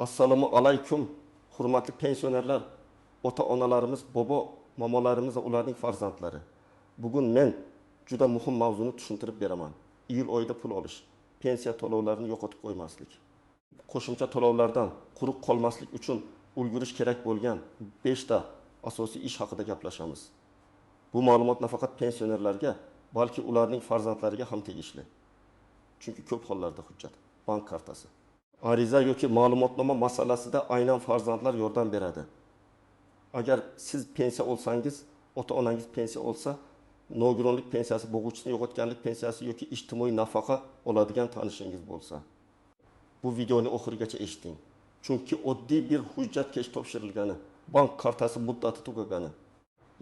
Assalomu alaykum, hurmatli pensionerlar, ota-onalarimiz, bobo, momolarimiz va ularning farzandlari. Bugun men juda muhim mavzuni tushuntirib beraman. Iyul oyida pul olish, pensiya to'lovlarini yo'qotib qo'ymaslik. Qo'shimcha to'lovlardan quruq qolmaslik uchun ulgurish kerak bo'lgan 5 ta asosiy ish haqida gaplashamiz. Bu ma'lumot nafaqat pensionerlarga, balki ularning farzandlariga ham tegishli. Chunki ko'p hollarda hujjat, bank kartasi, ariza yoki ma'lumotnoma masalasida aynan farzandlar yordam beradi. Agar siz pensiya olsangiz, ota-onangiz pensiya olsa, nogironlik pensiyasi, bo'g'uvchisini yo'qotganlik pensiyasi yoki ijtimoiy nafaqa oladigan tanishingiz bo'lsa, bu videoni oxirigacha eshiting. Chunki oddiy bir hujjatkesh topshirilgani, bank kartasi muddati tugagani,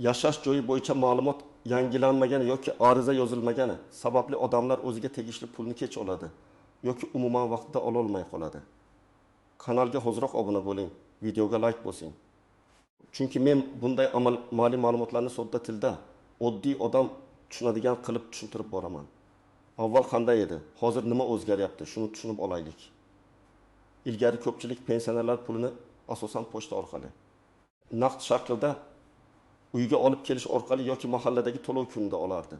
yashash joyi bo'yicha ma'lumot yangilanmagani yoki ariza yozilmagani sababli odamlar o'ziga tegishli pulni kech oladi yoki umuman vaqtida ola olmay qoladi. Kanalga hozirroq obuna bo'ling, videoga like bosing. Chunki men bunday ma'lum ma'lumotlarni sodda tilda oddiy odam tushunadigan qilib tushuntirib boraman. Avval qanday edi, hozir nima o'zgaryapti, shuni tushunib olaylik. Ilgari ko'pchilik pensionerlar pulini asosan pochta orqali, naqd shaklda uyga olib kelish orqali yoki mahalladagi to'lov kunida olardi.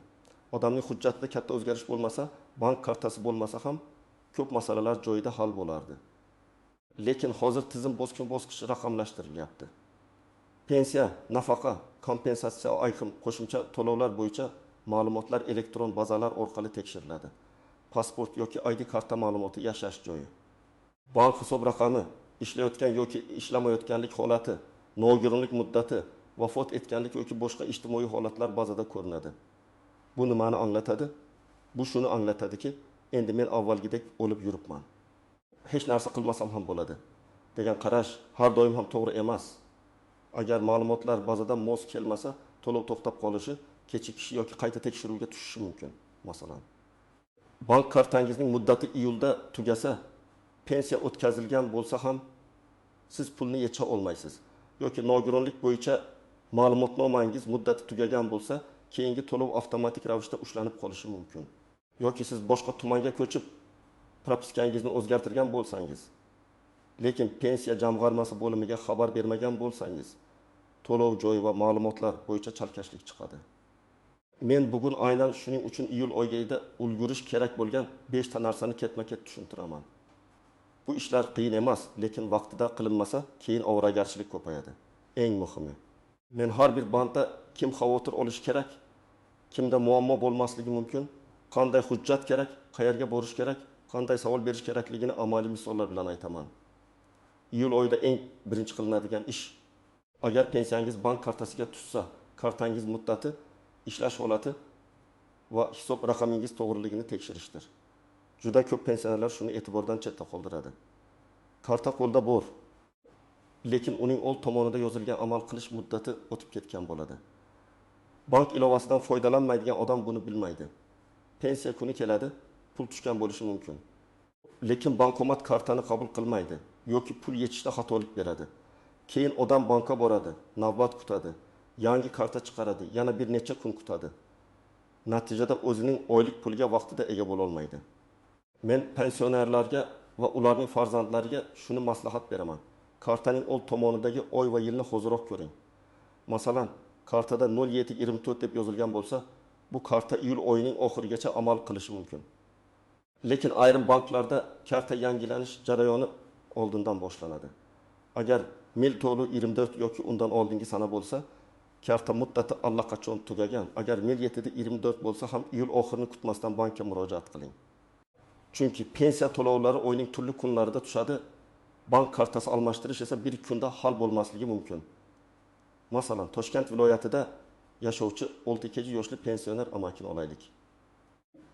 Odamning hujjatida katta o'zgarish bo'lmasa, bank kartasi bo'lmasa ham ko'p masalalar joyida hal bo'lardi. Lekin hozir tizim bosqichma-bosqich raqamlashtirilyapti. Pensiya, nafaqa, kompensatsiya, ayrim qo'shimcha to'lovlar bo'yicha ma'lumotlar elektron bazalar orqali tekshiriladi. Pasport yoki ID karta ma'lumoti, yashash joyi, bank hisob raqami, ishlayotgan yoki ishlamayotganlik holati, nogironlik muddati, vafot etganlik yoki boshqa ijtimoiy holatlar bazada ko'rinadi. Bu nimani anglatadi? Bu shuni anglatadiki, endi men avvalgidek o'lib yuribman, hech narsa qilmasam ham bo'ladi degan qarash har doim ham to'g'ri emas. Agar ma'lumotlar bazadan mos kelmasa, to'lov to'xtab qolishi, kechikishi yoki qayta tekshiruvga tushishi mumkin. Masalan, bank kartangizning muddati iyulda tugasa, pensiya o'tkazilgan bo'lsa ham siz pulni yecha olmaysiz. Yoki nogironlik bo'yicha ma'lumotnomangiz muddati tugagan bo'lsa, keyingi to'lov avtomatik ravishda ushlanib qolishi mumkin. Yoki siz boshqa tumanga ko'chib propiskangizni o'zgartirgan bo'lsangiz, lekin pensiya jamg'armasi bo'limiga xabar bermagan bo'lsangiz, to'lov joyi va ma'lumotlar bo'yicha chalkashlik chiqadi. Men bugun aynan shuning uchun iyul oyida ulgurish kerak bo'lgan 5 ta narsani ketma-ket tushuntiraman. Bu ishlar qiyin emas, lekin vaqtida qilinmasa, keyin ovoragarchilik ko'payadi. Eng muhimi, men har bir bandda kim xavotir olish kerak, kimda muammo bo'lmasligi mumkin, qanday hujjat kerak, qayerga borish kerak, qanday savol berish kerakligini amaliy misollar bilan aytaman. Iyul oyida eng birinchi qilinadigan ish, agar pensiyangiz bank kartasiga tushsa, kartangiz muddati, ishlash holati va hisob raqamingiz to'g'riligini tekshirishdir. Juda ko'p pensionerlar shuni e'tibordan chetda qoldiradi. Karta qo'lda bor, lekin uning old tomonida yozilgan amal qilish muddati o'tib ketgan bo'ladi. Bank ilovasidan foydalanmaydigan odam buni bilmaydi. Pensiya kuni keladi, pul tushgan bo'lishi mumkin. Lekin bankomat kartani qabul qilmaydi yoki pul yechishda xatolik beradi. Keyin odam banka boradi, navbat kutadi, yangi karta chiqaradi, yana bir necha kun kutadi. Natijada o'zining oylik puliga vaqtida ega bo'la olmaydi. Men pensionerlarga va ularning farzandlariga shuni maslahat beraman. Kartaning old tomonidagi oy va yilni hozirroq ko'ring. Masalan, kartada 0724 deb yozilgan bo'lsa, bu karta iyul oyining oxirigacha amal qilishi mumkin. Lekin ayrim banklarda karta yangilanish jarayoni oldindan boshlanadi. Agar mil to'li 24 yoki undan oldingi sana bo'lsa, karta muddati allaqachon tugagan. Agar mil yetida 24 bo'lsa ham iyul oxirini kutmasdan bankka murojaat qiling. Chunki pensiya to'lovlari oyning turli kunlarida tushadi. Bank kartasi almashtirish esa bir kunda hal bo'lmasligi mumkin. Masalan, Toshkent viloyatida yashovchi 62 yoshli pensioner amakini olaylik.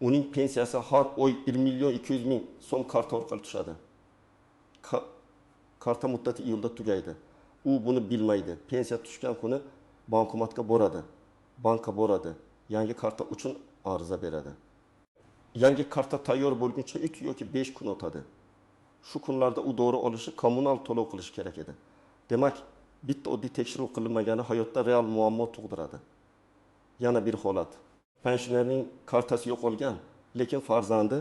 Uning pensiyasi har oy 1 million 200 ming so'm karta orqali tushadi. Karta muddati iyulda tugaydi. U buni bilmaydi. Pensiya tushgan kuni bankomatga boradi, banka boradi, yangi karta uchun ariza beradi. Yangi karta tayyor bo'lguncha 2 yoki 5 kun o'tadi. Shu kunlarda u dori olishi, kommunal to'lov qilish kerak edi. Demak, bitta oddiy tekshiruv qilinmagani hayotda real muammo tug'diradi. Yana bir holat. Pensionerning kartasi yo'qolgan, lekin farzandi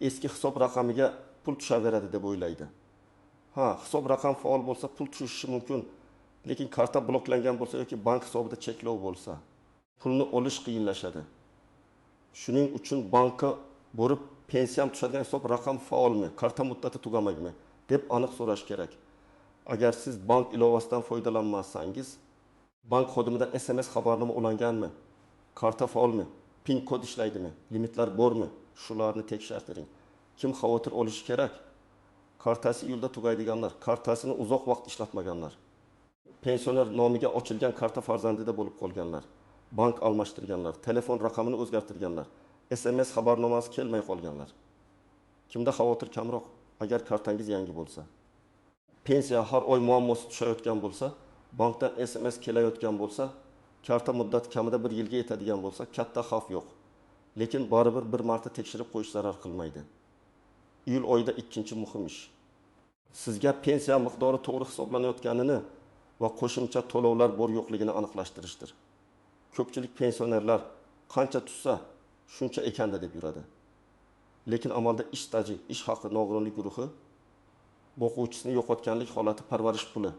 eski hisob raqamiga pul tushaveradi deb o'ylaydi. Ha, hisob raqam faol bo'lsa pul tushishi mumkin. Lekin karta bloklangan bo'lsa yoki bank hisobida cheklov bo'lsa, pulni olish qiyinlashadi. Shuning uchun bankka borib pensiyam tushadigan hisob raqam faolmi, karta muddati tugamaymi deb aniq so'rash kerak. Agar siz bank ilovasidan foydalanmasangiz, bank xodimidan SMS xabarnoma ulanganmi, karta faolmi, pin kod ishlaydimi, limitlar bormi, shularni tekshirtiring. Kim xavotir olishi kerak? Kartasi iyulda tugaydiganlar, kartasini uzoq vaqt ishlatmaganlar, pensioner nomiga ochilgan karta farzandida bo'lib qolganlar, bank almashtirganlar, telefon raqamini o'zgartirganlar, SMS xabarnomasi kelmay qolganlar. Kimda xavotir kamroq? Agar kartangiz yangi bo'lsa, pensiya har oy muammosi tushayotgan bo'lsa, bankdan SMS kelayotgan bo'lsa, karta muddati kamida 1 yilga yetadigan bo'lsa, katta xavf yo'q. Lekin baribir bir marta tekshirib qo'yish zarar qilmaydi. Iyul oyida ikkinchi muhim ish. Sizga pensiya miqdori to'g'ri hisoblanayotganini va qo'shimcha to'lovlar bor yo'qligini aniqlashtirishdir. Ko'pchilik pensionerlar qancha tushsa shuncha ekanda deb yuradi. Lekin amalda ish staji, ish haqi nogironlik guruhi o'quvchisini yo'qotganlik holati parvarish puli,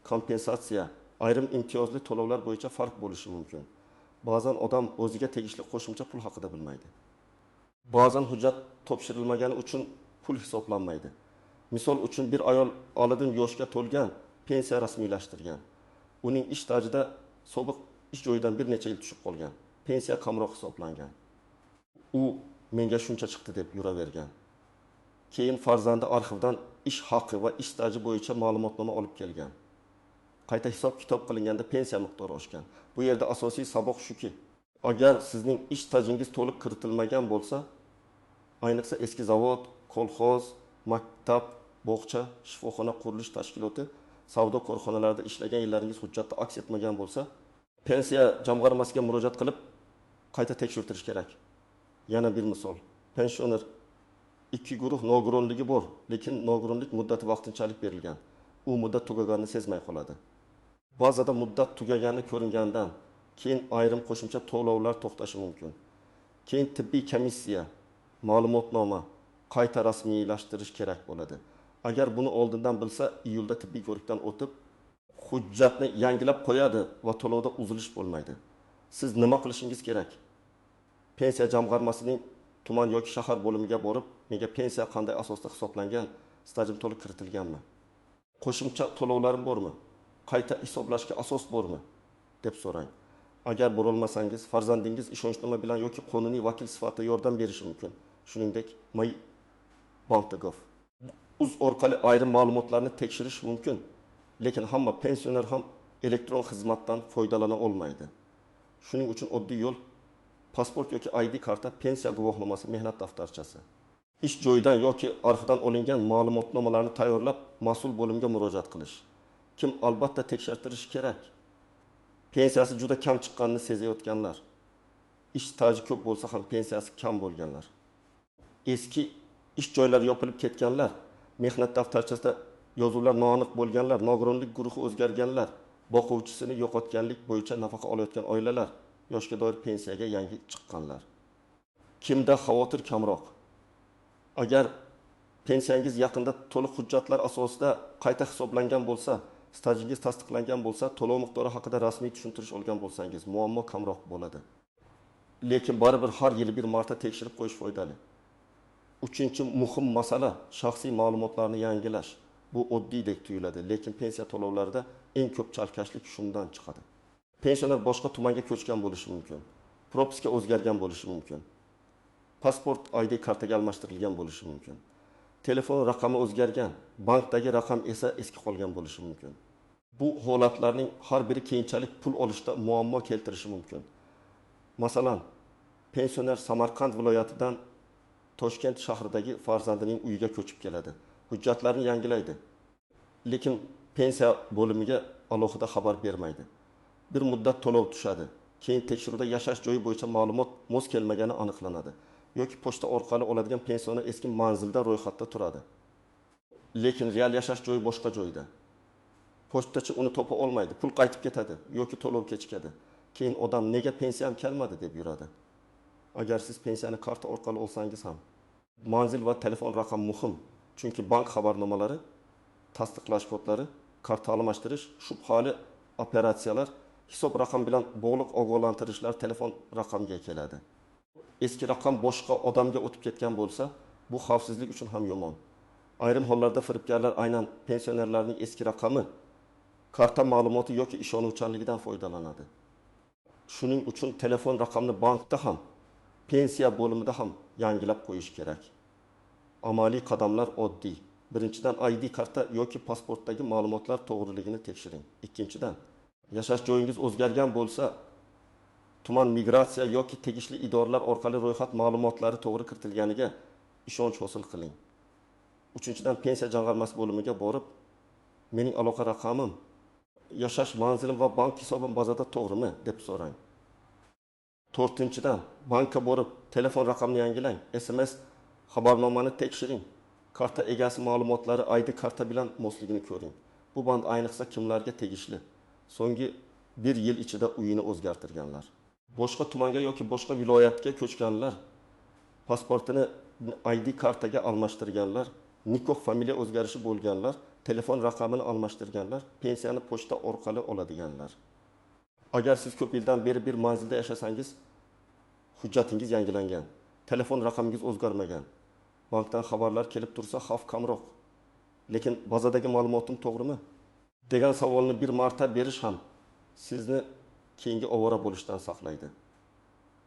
kompensatsiya, ayrim imtiyozli to'lovlar bo'yicha farq bo'lishi mumkin. Ba'zan odam o'ziga tegishli qo'shimcha pul haqida bilmaydi. Ba'zan hujjat topshirilmagani uchun pul hisoblanmaydi. Misol uchun bir ayol oldin yoshga to'lgan, pensiya rasmiylashtirgan. Uning ish stajida sobiq ish joyidan bir necha yil tushib qolgan. Pensiya kamroq hisoblangan. U menga shuncha chiqdi deb yuravergan. Keyin farzandi arxivdan ish haqi va ish staji bo'yicha ma'lumotnoma olib kelgan. Qayta hisob kitob qilinganda pensiya miqdori oshgan. Bu yerda asosiy saboq shuki, agar sizning ish stajingiz to'liq kiritilmagan bo'lsa, ayniqsa eski zavod, kolxoz, maktab, bog'cha, shifoxona qurilish tashkiloti, savdo korxonalarida ishlagan yillaringiz hujjatda aks etmagan bo'lsa, pensiya jamg'armasiga murojaat qilib qayta tekshirtirish kerak. Yana bir misol. Pensioner ikki guruh nogironligi bor, lekin nogironlik muddati vaqtinchalik berilgan. U muddat tugaganini sezmay qoladi. Ba'zida muddat tugaganini ko'ringandan keyin ayrim qo'shimcha to'lovlar to'xtashi mumkin. Keyin tibbiy komissiya, ma'lumotnoma, qayta rasmiylashtirish kerak bo'ladi. Agar buni oldindan bilsa, iyulda tibbiy ko'rikdan o'tib, hujjatni yangilab qo'yadi va to'lovda uzilish bo'lmaydi. Siz nima qilishingiz kerak? Pensiya jamg'armasining tuman yoki shahar bo'limiga borib, menga pensiya qanday asosda hisoblangan, stajim to'liq kiritilganmi? Qo'shimcha to'lovlarim bormi? Qayta hisoblashga asos bormi? deb so'rang. Agar bo'lolmasangiz, farzandingiz ishonchnoma bilan yoki qonuniy vakil sifatida yordam berishi mumkin. Shuningdek, My.Bank.gov uz orqali ayrim ma'lumotlarni tekshirish mumkin. Lekin hamma pensioner ham elektron xizmatdan foydalana olmaydi. Shuning uchun oddiy yo'l pasport yoki ID karta, pensiya guvohnomasi, mehnat daftarchasi. Ish joyidan yoki arxivdan olingan ma'lumotnomalarni tayyorlab, mas'ul bo'limga murojaat qilish. Kim albatta tekshirtirish kerak? Pensiyasi juda kam chiqqanini sezayotganlar. Ish staji ko'p bo'lsa ham pensiyasi kam bo'lganlar. Eski ish joylari yopilib ketganlar, mehnat daftarchasida yozuvlar noaniq bo'lganlar, nogironlik guruhi o'zgarganlar, boquvchisini yo'qotganlik bo'yicha nafaqa olayotgan oilalar, yoshga doir pensiyaga yangi chiqqanlar. Kimda xavotir kamroq? Agar pensiyangiz yaqinda to'liq hujjatlar asosida qayta hisoblangan bo'lsa, stajingiz tasdiqlangan bo'lsa, to'lov miqdori haqida rasmiy tushuntirish olgan bo'lsangiz, muammo kamroq bo'ladi. Lekin baribir har yili bir marta tekshirib qo'yish foydali. Uchinchi muhim masala shaxsiy ma'lumotlarni yangilash. Bu oddiydek tuyuladi, lekin pensiya to'lovlarida eng ko'p chalkashlik shundan chiqadi. Pensioner boshqa tumanga ko'chgan bo'lishi mumkin. Propiska o'zgargan bo'lishi mumkin. Pasport ID kartaga almashtirilgan bo'lishi mumkin. Telefon raqami o'zgargan, bankdagi raqam esa eski qolgan bo'lishi mumkin. Bu holatlarning har biri keyinchalik pul olishda muammo keltirishi mumkin. Masalan, pensioner Samarqand viloyatidan Toshkent shahridagi farzandining uyiga ko'chib keladi. Hujjatlarni yangilaydi. Lekin pensiya bo'limiga alohida xabar bermaydi. Bir muddat to'lov tushadi. Keyin tekshiruvda yashash joyi bo'yicha ma'lumot mos kelmagani aniqlanadi. Yoki pochta orqali oladigan pensioner eski manzilda ro'yxatda turadi. Lekin real yashash joyi boshqa joyda. Pochtachi uni topa olmaydi, pul qaytib ketadi yoki to'lov kechikadi. Keyin odam nega pensiyam kelmadi deb yuradi. Agar siz pensiyani karta orqali olsangiz ham, manzil va telefon raqam muhim. Chunki bank xabarnomalari tasdiqlash kodlari, karta almashtirish, shubhali operatsiyalar, hisob raqam bilan bog'liq ogohlantirishlar telefon raqamiga keladi. Eski raqam boshqa odamga o'tib ketgan bo'lsa, bu xavfsizlik uchun ham yomon. Ayrim hollarda firibgarlar aynan pensionerlarning eski raqami, karta ma'lumoti yoki ishonuvchanligidan foydalanadi. Shuning uchun telefon raqamini bankda ham, pensiya bo'limida ham yangilab qo'yish kerak. Amaliy qadamlar oddiy. Birinchidan ID karta yoki pasportdagi ma'lumotlar to'g'riligini tekshiring. Ikkinchidan, yashash joyingiz o'zgargan bo'lsa, tuman migratsiya yoki tegishli idoralar orqali ro'yxat ma'lumotlari to'g'ri kiritilganiga ishonch hosil qiling. Uchinchidan, pensiya jamg'armasi bo'limiga borib, mening aloqa raqamim, yashash manzilim va bank hisobim bazada to'g'rimi deb so'rang. To'rtinchidan, bankka borib, telefon raqamini yangilang, SMS xabarnomani tekshiring. Karta egasi ma'lumotlari ID karta bilan mosligini ko'ring. Bu band ayniqsa kimlarga tegishli? So'nggi 1 yil ichida uyini o'zgartirganlar. Boshqa tumanga yoki boshqa viloyatga ko'chganlar, pasportini ID kartaga almashtirganlar, nikoh familiya o'zgarishi bo'lganlar, telefon raqamini almashtirganlar, pensiyani pochta orqali oladiganlar. Agar siz ko'p yildan beri bir manzilda yashasangiz, hujjatingiz yangilangan, telefon raqamingiz o'zgarmagan, bankdan xabarlar kelib tursa xavf kamroq. Lekin bazadagi ma'lumotim to'g'rimi? degan savolni bir marta berish ham sizni keyingi ovora bo'lishdan saqlaydi.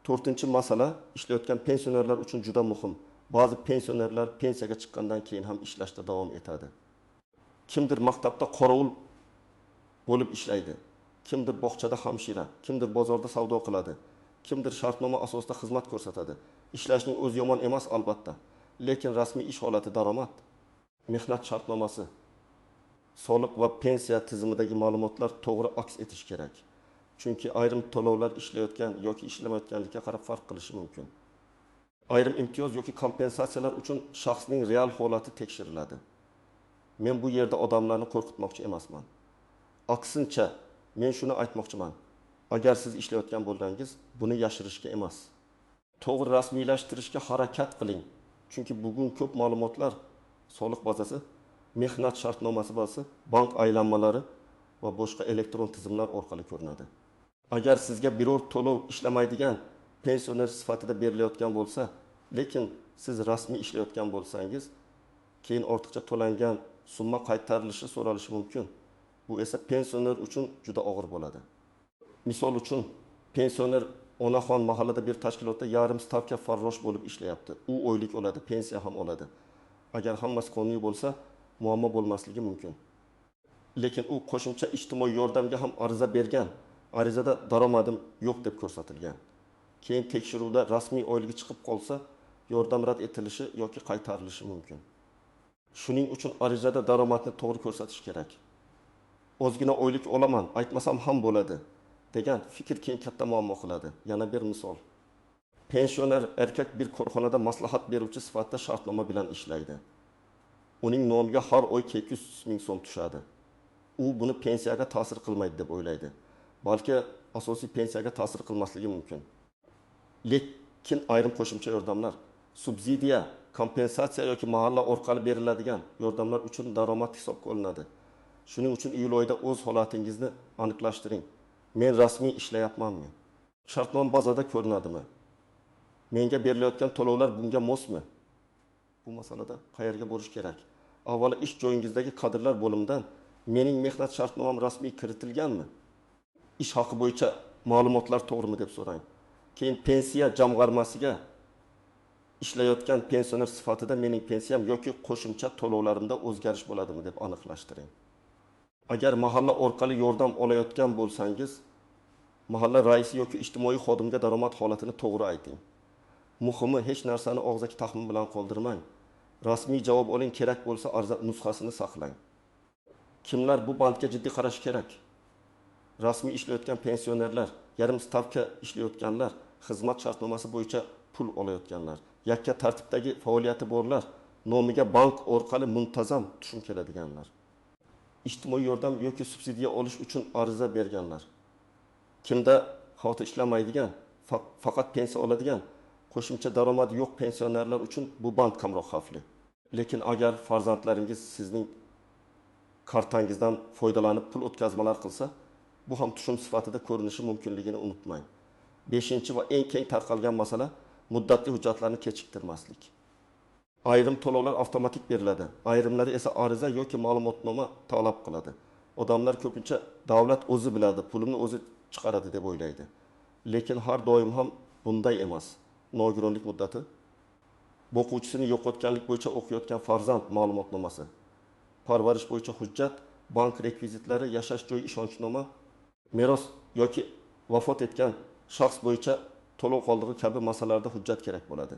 To'rtinchi masala ishlayotgan pensionerlar uchun juda muhim. Ba'zi pensionerlar pensiyaga chiqqandan keyin ham ishlashda davom etadi. Kimdir maktabda qorovul bo'lib ishlaydi, kimdir bog'chada hamshira, kimdir bozorda savdo qiladi, kimdir shartnoma asosida xizmat ko'rsatadi. Ishlashning o'zi yomon emas albatta, lekin rasmiy ish holati daromad, mehnat shartnomasi, soliq va pensiya tizimidagi ma'lumotlar to'g'ri aks etishi kerak. Chunki ayrim to'lovlar ishlayotgan yoki ishlamayotganlikka qarab farq qilishi mumkin. Ayrim imtiyoz yoki kompensatsiyalar uchun shaxsning real holati tekshiriladi. Men bu yerda odamlarni qo'rqitmoqchi emasman. Aksincha, men shuni aytmoqchiman. Agar siz ishlayotgan bo'lsangiz, buni yashirishga emas, to'g'ri rasmiylashtirishga harakat qiling. Chunki bugun ko'p ma'lumotlar soliq bazasi, mehnat shartnomasi bazasi, bank aylanmalari va boshqa elektron tizimlar orqali ko'rinadi. Agar sizga biror to'lov ishlamaydigan pensioner sifatida berilayotgan bo'lsa, lekin siz rasmiy ishlayotgan bo'lsangiz, keyin ortiqcha to'langan summa qaytarilishi so'ralishi mumkin. Bu esa pensioner uchun juda og'ir bo'ladi. Misol uchun, pensioner onaxon mahallada bir tashkilotda yarim stavka farrosh bo'lib ishlayapti. U oylik oladi, pensiya ham oladi. Agar hammasi qonuniy bo'lsa, muammo bo'lmasligi mumkin. Lekin u qo'shimcha ijtimoiy yordamga ham ariza bergan. Arizada daromadim yo'q deb ko'rsatilgan. Keyin tekshiruvda rasmiy oyligi chiqib qolsa, yordam rad etilishi yoki qaytarilishi mumkin. Shuning uchun arizada daromadni to'g'ri ko'rsatish kerak. Ozgina oylik olaman, aytmasam ham bo'ladi degan fikr keyin katta muammo qiladi. Yana bir misol. Pensioner erkak bir korxonada maslahat beruvchi sifatida shartnoma bilan ishlaydi. Uning nomiga har oy 200 ming so'm tushadi. U buni pensiyaga ta'sir qilmaydi deb o'ylaydi. Balki asosiy pensiyaga ta'sir qilmasligi mumkin. Lekin ayrim qo'shimcha yordamlar, subsidiya, kompensatsiya yoki mahalla orqali beriladigan yordamlar uchun daromad hisobga olinadi. Shuning uchun iyul oyida o'z holatingizni aniqlashtiring. Men rasmiy ishlayapmanmi? Shartnoma bazada ko'rinadimi? Menga berilayotgan to'lovlar bunga mosmi? Bu masalada qayerga borish kerak? Avvalo ish joyingizdagi kadrlar bo'limidan mening mehnat shartnomam rasmiy kiritilganmi? Ish haqi bo'yicha ma'lumotlar to'g'rimi deb so'rang. Keyin pensiya jamg'armasiga ishlayotgan pensioner sifatida mening pensiyam yoki qo'shimcha to'lovlarimda o'zgarish bo'ladimi deb aniqlashtiring. Agar mahalla orqali yordam olayotgan bo'lsangiz, mahalla raisi yoki ijtimoiy xodimga daromad holatini to'g'ri ayting. Muhimi, hech narsani og'zaki taxmin bilan qoldirmang. Rasmiy javob oling, kerak bo'lsa ariza nusxasini saqlang. Kimlar bu bandga jiddiy qarash kerak? Rasmiy ishlayotgan pensionerlar, yarim stavka ishlayotganlar, xizmat shartnomasi bo'yicha pul olayotganlar, yakka tartibdagi faoliyati borlar, nomiga bank orqali muntazam tushum keladiganlar, ijtimoiy yordam yoki subsidiya olish uchun ariza berganlar, kimda hozir ishlamaydigan, faqat pensiya oladigan, qo'shimcha daromadi yo'q pensionerlar uchun bu band kamroq xavfli. Lekin agar farzandlaringiz sizning kartangizdan foydalanib pul o'tkazmalar qilsa, bu ham tushum sifatida ko'rinishi mumkinligini unutmang. 5-chi va eng keng tarqalgan masala muddatli hujjatlarni kechiktirmaslik. Ayrim to'lovlar avtomatik beriladi, ayrimlari esa ariza yoki ma'lumotnoma talab qiladi. Odamlar ko'pincha davlat o'zi biladi, pulini o'zi chiqaradi deb o'ylaydi. Lekin har doim ham bunday emas. Nogironlik muddati o'quvchisini yo'qotganlik bo'yicha o'qiyotgan farzand ma'lumotnomasi, parvarish bo'yicha hujjat, bank rekvizitlari, yashash joyi ishonchnoma, meros yoki vafot etgan shaxs bo'yicha to'lov qoldig'i kabi masalalarda hujjat kerak bo'ladi.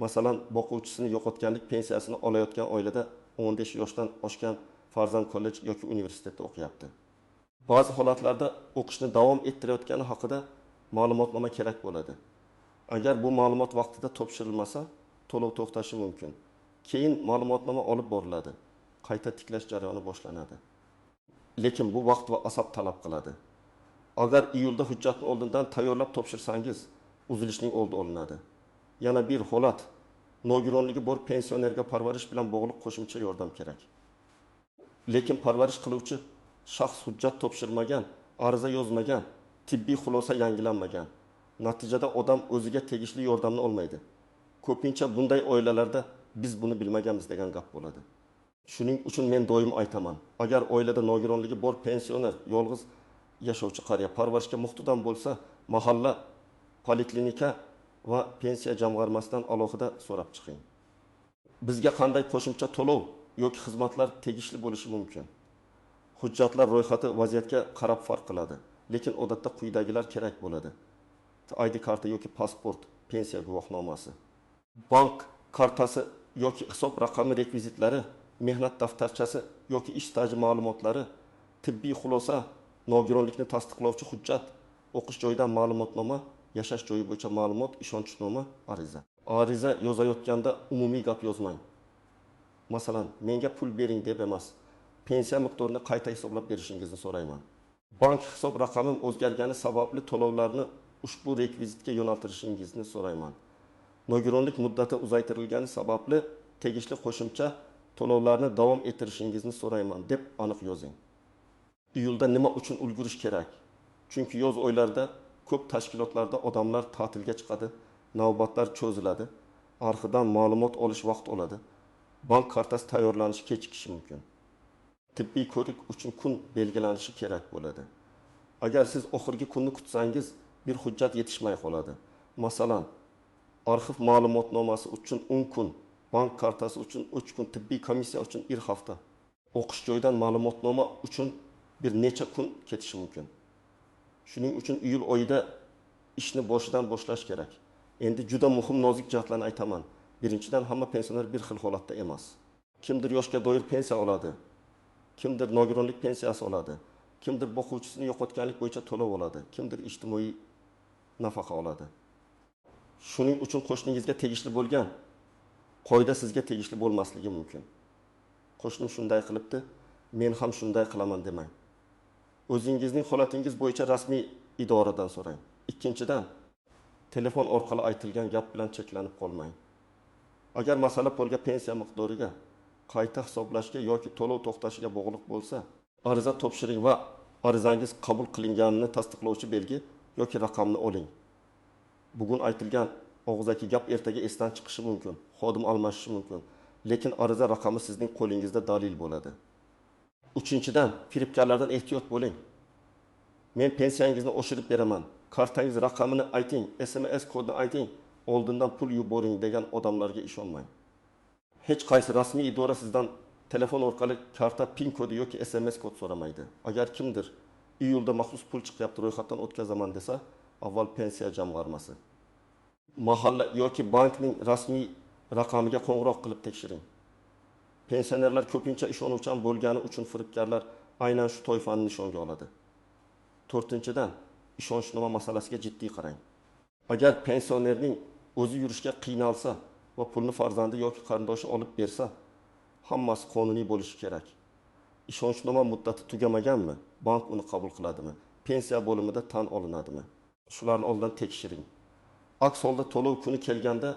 Masalan, boquvchisini yo'qotganlik pensiyasini olayotgan oilada 15 yoshdan oshgan farzand kollej yoki universitetda o'qiyapti. Ba'zi holatlarda o'qishni davom ettirayotgani haqida ma'lumotnoma kerak bo'ladi. Agar bu ma'lumot vaqtida topshirilmasa, to'lov to'xtashi mumkin. Keyin ma'lumotnoma olib boriladi. Qayta tiklash jarayoni boshlanadi. Lekin bu vaqt va asab talab qiladi. Agar iyulda hujjatni oldindan tayyorlab topshirsangiz, uzilishning oldi olinadi. Yana bir holat, nogironligi bor pensionerga parvarish bilan bog'liq qo'shimcha yordam kerak. Lekin parvarish qiluvchi shaxs hujjat topshirmagan, ariza yozmagan, tibbiy xulosa yangilanmagan. Natijada odam o'ziga tegishli yordamni olmaydi. Ko'pincha bunday oilalarda biz buni bilmaganmiz degan gap bo'ladi. Shuning uchun men doim aytaman, agar oilada nogironligi bor pensioner, yolg'iz yashovchi qariya parvarishga muhtodam bo'lsa, mahalla, poliklinika va pensiya jamg'armasidan alohida so'rab chiqing. Bizga qanday qo'shimcha to'lov yoki xizmatlar tegishli bo'lishi mumkin? Hujjatlar ro'yxati vaziyatga qarab farq qiladi, lekin odatda quyidagilar kerak bo'ladi. ID karta yoki pasport, pensiya guvohnomasi, bank kartasi yoki hisob raqami rekvizitlari, mehnat daftarchasi yoki ish staji ma'lumotlari, tibbiy xulosa, nogironlikni tasdiqlovchi hujjat, o'qish joyidan ma'lumotnoma, yashash joyi bo'yicha ma'lumot, ishonchnoma, ariza. Ariza yozayotganda umumiy gap yozmang. Masalan, menga pul bering deb emas, pensiya miqdorini qayta hisoblab berishingizni so'rayman. Bank hisob raqamim o'zgargani sababli to'lovlarni ushbu rekvizitga yo'naltirishingizni so'rayman. Nogironlik muddati uzaytirilgani sababli tegishli qo'shimcha to'lovlarni davom ettirishingizni so'rayman deb aniq yozing. Iyulda nima uchun ulgurish kerak? Chunki yoz oylarida ko'p tashkilotlarda odamlar ta'tilga chiqadi, navbatlar cho'ziladi, arxidan ma'lumot olish vaqt oladi. Bank kartasi tayyorlanishi kechikishi mumkin. Tibbiy ko'rik uchun kun belgilanishi kerak bo'ladi. Agar siz oxirgi kunni kutsangiz, bir hujjat yetishmay qoladi. Masalan, arxiv ma'lumotnomasi uchun 10 kun, bank kartasi uchun 3 kun, tibbiy komissiya uchun 1 hafta. O'qish joyidan ma'lumotnoma uchun bir necha kun ketishi mumkin. Shuning uchun iyul oyida ishni boshidan boshlash kerak. Endi juda muhim nozik jihatlarni aytaman. Birinchidan, hamma pensioner bir xil holatda emas. Kimdir yoshga doir pensiya oladi, kimdir nogironlik pensiyasi oladi, kimdir boquvchisini yo'qotganlik bo'yicha to'lov oladi, kimdir ijtimoiy nafaqa oladi. Shuning uchun qo'shningizga tegishli bo'lgan qoida sizga tegishli bo'lmasligi mumkin. Qo'shnim shunday qilibdi, men ham shunday qilaman demang. O'zingizning holatingiz bo'yicha rasmiy idoradan so'rang. Ikkinchidan, telefon orqali aytilgan gap bilan cheklanib qolmang. Agar masala polga pensiya miqdoriga, qayta hisoblashga yoki to'lov to'xtashiga bog'liq bo'lsa, ariza topshiring va arizangiz qabul qilinganini tasdiqlovchi belgi yoki raqamni oling. Bugun aytilgan og'zaki gap ertaga esdan chiqishi mumkin, xodim almashishi mumkin, lekin ariza raqami sizning qo'lingizda dalil bo'ladi. Uchinchidan, firibgarlardan ehtiyot bo'ling. Men pensiyangizni oshirib beraman, kartangiz raqamini ayting, SMS kodini ayting, oldindan pul yuboring degan odamlarga ishonmang. Hech qaysi rasmiy idora sizdan telefon orqali karta PIN kodi yoki SMS kod so'ramaydi. Agar kimdir iyulda maxsus pul chiqyapti, ro'yxatdan o'tkazaman desa, avval pensiya jamg'armasi, mahalla yoki bankning rasmiy raqamiga qo'ng'iroq qilib tekshiring. Pensionerlar ko'pincha ishonuvchan bo'lgani uchun firibgarlar aynan shu toifani nishonga oladi. To'rtinchidan, ishonchnoma masalasiga jiddiy qarang. Agar pensionerning o'zi yurishga qiynalsa va pulni farzandi yoki qarindoshi olib bersa, hammasi qonuniy bo'lishi kerak. Ishonchnoma muddati tugamaganmi? Bank uni qabul qiladimi? Pensiya bo'limida tan olinadimi? Shularni oldindan tekshiring. Aks holda to'lov kuni kelganda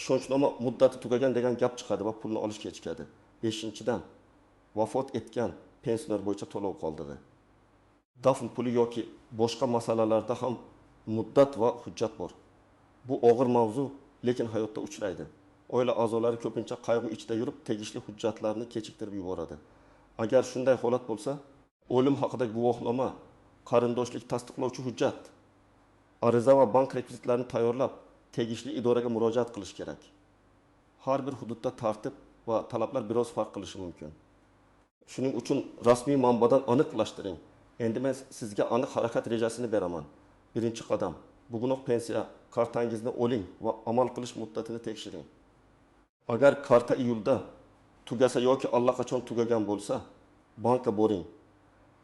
ishonchnoma muddati tugagan degan gap chiqadi va pulni olish kechikadi. 5-dan, vafot etgan pensioner bo'yicha to'lov qoldig'i. Dafn puli yoki boshqa masalalarda ham muddat va hujjat bor. Bu og'ir mavzu, lekin hayotda uchraydi. Oila a'zolari ko'pincha qayg'u ichida yurib, tegishli hujjatlarni kechiktirib yuboradi. Agar shunday holat bo'lsa, o'lim haqidagi guvohnoma, qarindoshlik tasdiqlovchi hujjat, ariza va bank rekvizitlarini tayyorlab, tegishli idoraga murojaat qilish kerak. Har bir hududda tartib va talablar biroz farq qilishi mumkin. Shuning uchun rasmiy manbadan aniqlashtiring. Endi men sizga aniq harakat rejasini beraman. Birinchi qadam, bugunoq pensiya kartangizni oling va amal qilish muddatini tekshiring. Agar karta iyulda tugasa yoki allaqachon tugagan bo'lsa, banka boring.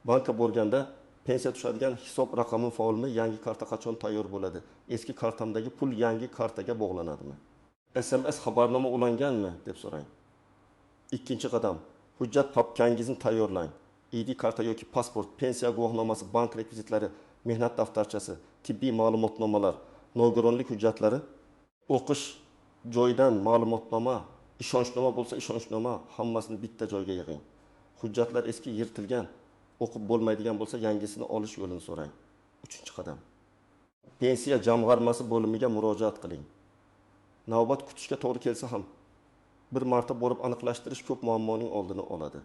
Banka borganda pensiya tushadigan hisob raqami faolmi, yangi karta qachon tayyor bo'ladi? Eski kartamdagi pul yangi kartaga bog'lanadimi? SMS xabarnoma ulanganmi deb so'rang. Ikkinchi qadam, hujjat papkangizni tayyorlang. ID karta yoki pasport, pensiya guvohnomasi, bank rekvizitlari, mehnat daftarchasi, tibbiy ma'lumotnomalar, nogironlik hujjatlari, o'qish joyidan ma'lumotnoma, ishonchnoma bo'lsa ishonchnoma, hammasini bitta joyga yig'ing. Hujjatlar eski, yirtilgan, o'qib bo'lmaydigan bo'lsa yangisini olish yo'lini so'rang. Uchinchi qadam, pensiya jamg'armasi bo'limiga murojaat qiling. Navbat kutishga to'g'ri kelsa ham bir marta borib aniqlashtirish ko'p muammoning oldini oladi.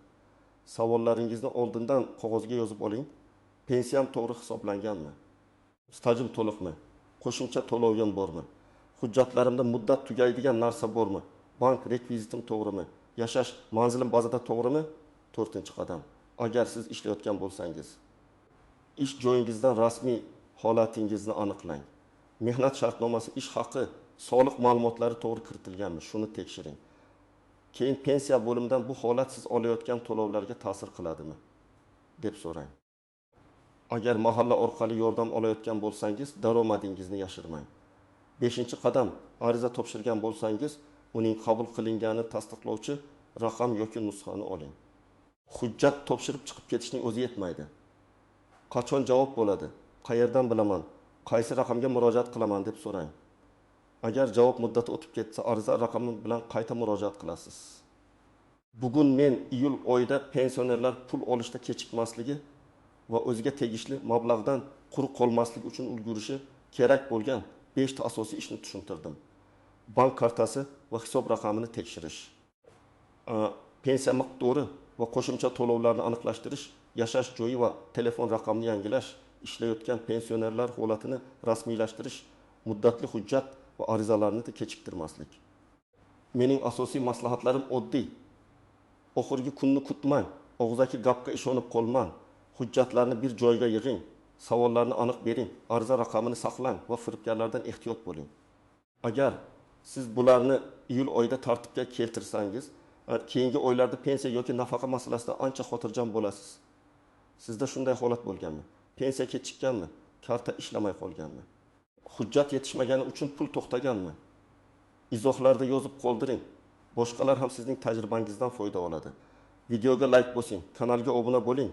Savollaringizni oldindan qog'ozga yozib oling. Pensiyam to'g'ri hisoblanganmi? Stajim to'liqmi? Qo'shimcha to'lovim bormi? Hujjatlarimda muddat tugaydigan narsa bormi? Bank rekvizitim to'g'rimi? Yashash manzilim bazada to'g'rimi? To'rtinchi qadam. Agar siz ishlayotgan bo'lsangiz, ish joyingizdan rasmiy holatingizni aniqlang. Mehnat shartnomasi, ish haqi, soliq ma'lumotlari to'g'ri kiritilganmi? Shuni tekshiring. Keyin pensiya bo'limidan bu holat siz olayotgan to'lovlarga ta'sir qiladimi deb so'rang. Agar mahalla orqali yordam olayotgan bo'lsangiz, daromadingizni yashirmang. 5-qadam, ariza topshirgan bo'lsangiz, uning qabul qilinganini tasdiqlovchi raqam yoki nusxani oling. Hujjat topshirib chiqib ketishning o'zi yetmaydi. Qachon javob bo'ladi? Qayerdan bilaman? Qaysi raqamga murojaat qilaman deb so'rang. Agar javob muddati o'tib ketsa, ariza raqami bilan qayta murojaat qilasiz. Bugun men iyul oyida pensionerlar pul olishda kechikmasligi va o'ziga tegishli mablag'dan quruq qolmaslik uchun ulgurishi kerak bo'lgan 5 ta asosiy ishni tushuntirdim. Bank kartasi va hisob raqamini tekshirish, pensiya miqdori va qo'shimcha to'lovlarni aniqlashtirish, yashash joyi va telefon raqamini yangilash, ishlayotgan pensionerlar holatini rasmiylashtirish, muddatli hujjat va arizalarni kechiktirmaslik. Mening asosiy maslahatlarim oddiy. Oxirgi kunni kutmang, og'zaki gapga ishonib qolmang. Hujjatlarni bir joyga yig'ing, savollarni aniq bering, ariza raqamini saqlang va firibgarlardan ehtiyot bo'ling. Agar siz bularni iyul oyida tartibga keltirsangiz, keyingi oylarda pensiya yoki nafaqa masalasida ancha xotirjam bo'lasiz. Sizda shunday holat bo'lganmi? Pensiya kechikkanmi? Karta ishlamay qolganmi? Hujjat yetishmagani uchun pul to'xtaganmi? Izohlarda yozib qoldiring. Boshqalar ham sizning tajribangizdan foyda oladi. Videoga like bosing, kanalga obuna bo'ling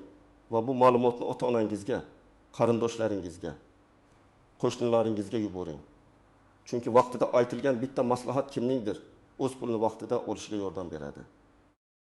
va bu ma'lumotni ota-onangizga, qarindoshlaringizga, qo'shnilaringizga yuboring. Chunki vaqtida aytilgan bitta maslahat kimningdir o'z pulini vaqtida olishiga yordam beradi.